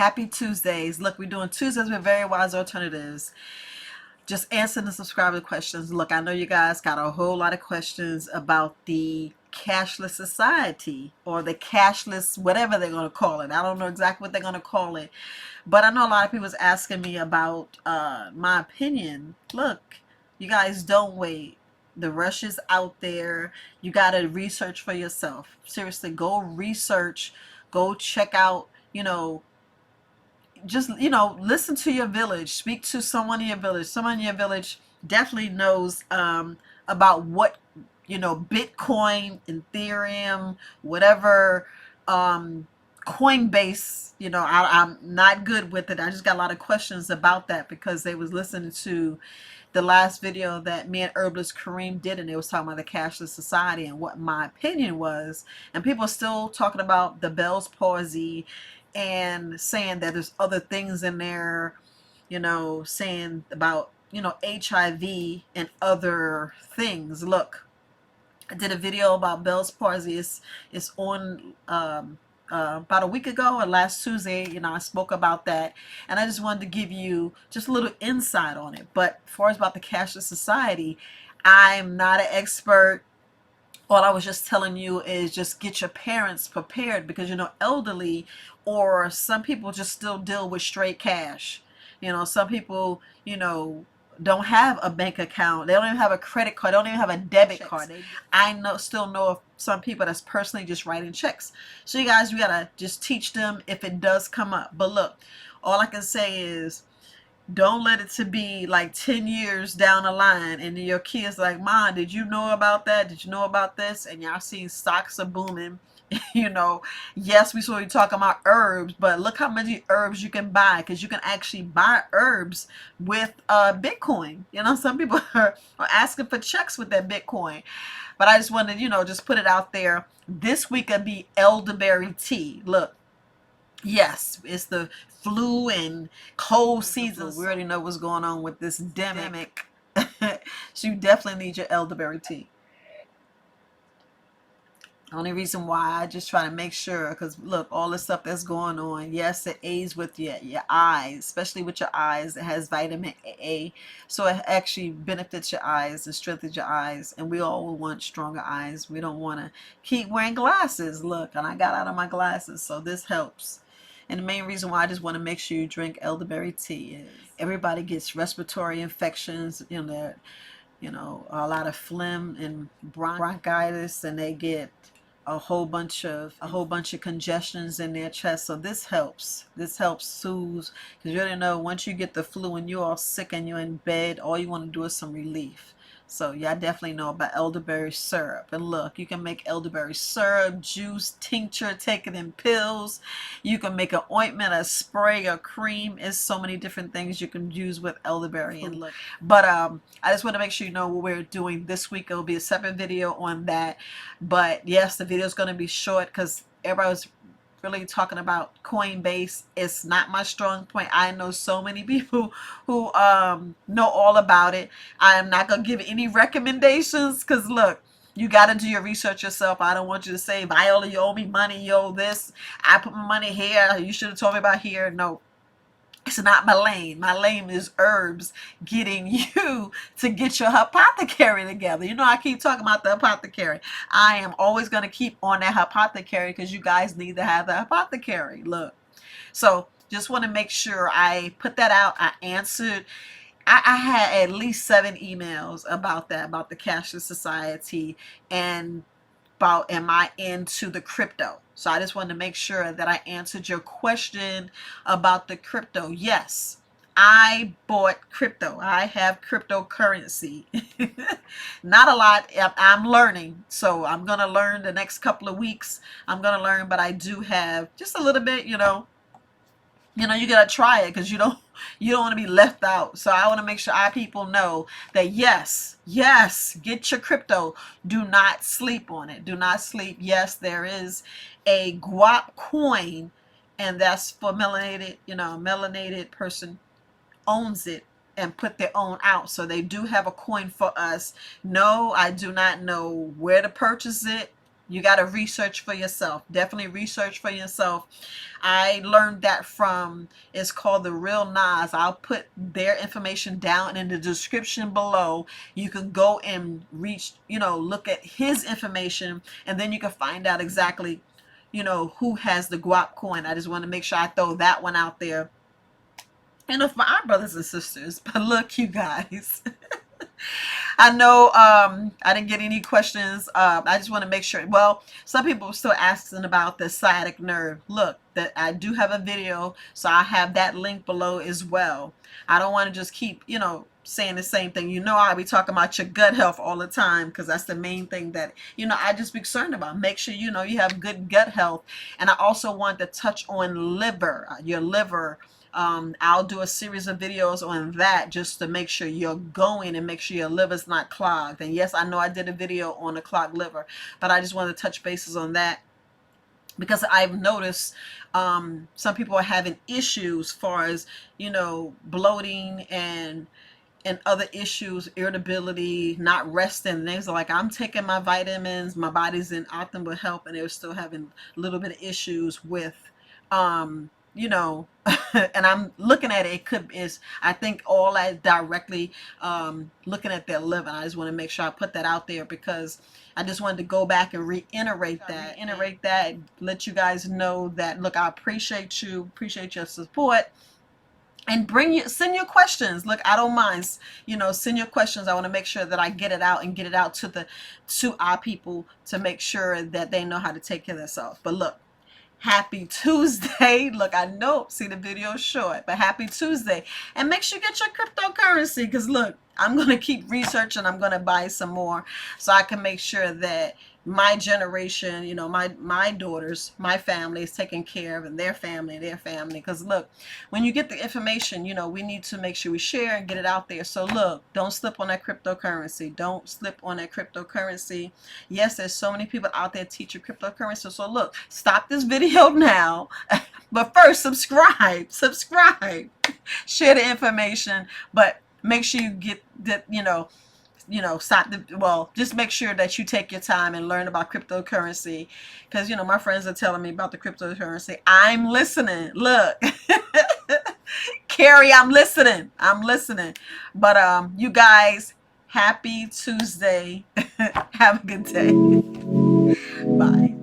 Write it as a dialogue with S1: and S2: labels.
S1: Happy Tuesdays. Look, we're doing Tuesdays with Very Wise Alternatives. Just answering the subscriber questions. Look, I know you guys got a whole lot of questions about the cashless society or the cashless, whatever they're going to call it. I don't know exactly what they're going to call it. But I know a lot of people's asking me about my opinion. Look, you guys don't wait. The rush is out there. You got to research for yourself. Seriously, go research. Go check out, just listen to your village, speak to someone in your village. Someone in your village definitely knows about what Bitcoin, Ethereum, whatever, Coinbase. I'm not good with it. I just got a lot of questions about that because they was listening to the last video that me and herbalist Kareem did, and they was talking about the cashless society and what my opinion was. And people are still talking about the Bell's palsy and saying that there's other things in there, saying about HIV and other things. Look, I did a video about Bell's palsy. It's on about a week ago or last Tuesday. I spoke about that, and I just wanted to give you just a little insight on it. But as far as about the cashless society, I'm not an expert. All I was just telling you is just get your parents prepared because elderly or some people just still deal with straight cash. Some people don't have a bank account. They don't even have a credit card. They don't even have a debit card. Still know of some people that's personally just writing checks. So you guys, we gotta just teach them if it does come up. But look, all I can say is don't let it to be like 10 years down the line and your kids like, Mom, did you know about that? Did you know about this? And y'all seeing stocks are booming. Yes, we saw you talking about herbs, but look how many herbs you can buy, because you can actually buy herbs with Bitcoin. Some people are asking for checks with that Bitcoin. But I just wanted, just put it out there. This week will be elderberry tea. Look, yes, it's the flu and cold season. We already know what's going on with this demic. So you definitely need your elderberry tea. Only reason why I just try to make sure, because look, all the stuff that's going on, yes, it aids with your eyes, especially with your eyes. It has vitamin A, so it actually benefits your eyes and strengthens your eyes. And we all want stronger eyes. We don't want to keep wearing glasses. Look, and I got out of my glasses, so this helps. And the main reason why I just want to make sure you drink elderberry tea is everybody gets respiratory infections, a lot of phlegm and bronchitis, and they get a whole bunch of congestions in their chest. So this helps. This helps soothe, because you already know once you get the flu and you're all sick and you're in bed, all you want to do is some relief. So yeah, I definitely know about elderberry syrup. And look, you can make elderberry syrup, juice, tincture, take it in pills. You can make an ointment, a spray, a cream. It's so many different things you can use with elderberry. And look, but I just want to make sure you know what we're doing this week. It'll be a separate video on that. But yes, the video is going to be short because everybody's really talking about Coinbase. It's not my strong point. I know so many people who know all about it. I am not gonna give any recommendations because look, you got to do your research yourself. I don't want you to say, Viola, you owe me money, you owe this, I put my money here, you should have told me about here. No, it's not my lane. My lane is herbs, getting you to get your apothecary together. I keep talking about the apothecary. I am always going to keep on that apothecary because you guys need to have the apothecary. Look, so just want to make sure I put that out. I answered. I had at least 7 emails about that, about the Cashier Society, and about am I into the crypto. So I just wanted to make sure that I answered your question about the crypto. Yes, I bought crypto. I have cryptocurrency. Not a lot. I'm learning. So I'm going to learn the next couple of weeks. I'm going to learn, but I do have just a little bit, you gotta try it because you don't want to be left out. So I want to make sure our people know that yes, get your crypto. Do not sleep on it. Do not sleep. Yes, there is a guap coin, and that's for melanated person owns it and put their own out. So they do have a coin for us. No, I do not know where to purchase it. You got to research for yourself. Definitely research for yourself. I learned that from, it's called The Real Nas. I'll put their information down in the description below. You can go and reach, look at his information, and then you can find out exactly, who has the guap coin. I just want to make sure I throw that one out there. For our brothers and sisters. But look, you guys. I know I didn't get any questions. I just want to make sure. Well, some people are still asking about the sciatic nerve. Look, that I do have a video, so I have that link below as well. I don't want to just keep, saying the same thing. I'll be talking about your gut health all the time, because that's the main thing that, I just be concerned about. Make sure, you have good gut health. And I also want to touch on liver, your liver. I'll do a series of videos on that, just to make sure you're going and make sure your liver's not clogged. And yes, I know I did a video on a clogged liver, but I just wanted to touch bases on that, because I've noticed some people are having issues as far as, bloating and other issues, irritability, not resting. And they was like, I'm taking my vitamins, my body's in optimal health, and they were still having a little bit of issues with, you know, and I'm looking at it. It could is I think all that directly looking at their living. I just want to make sure I put that out there, because I just wanted to go back and reiterate that, let you guys know that, look, I appreciate you, appreciate your support. And send your questions. Look, I don't mind, send your questions. I want to make sure that I get it out and get it out to our people, to make sure that they know how to take care of themselves. But look, happy Tuesday. Look, I know, see, the video is short, but happy Tuesday. And make sure you get your cryptocurrency, because look, I'm going to keep researching. I'm going to buy some more, so I can make sure that my generation, my daughters, my family is taken care of, and their family, because look, when you get the information, we need to make sure we share and get it out there. So look, don't slip on that cryptocurrency. Don't slip on that cryptocurrency. Yes, there's so many people out there teaching cryptocurrency. So look, stop this video now, but first subscribe, share the information, but make sure you get that, stop just make sure that you take your time and learn about cryptocurrency, because my friends are telling me about the cryptocurrency. I'm listening. Look, Carrie, I'm listening. But you guys, happy Tuesday. Have a good day. Bye.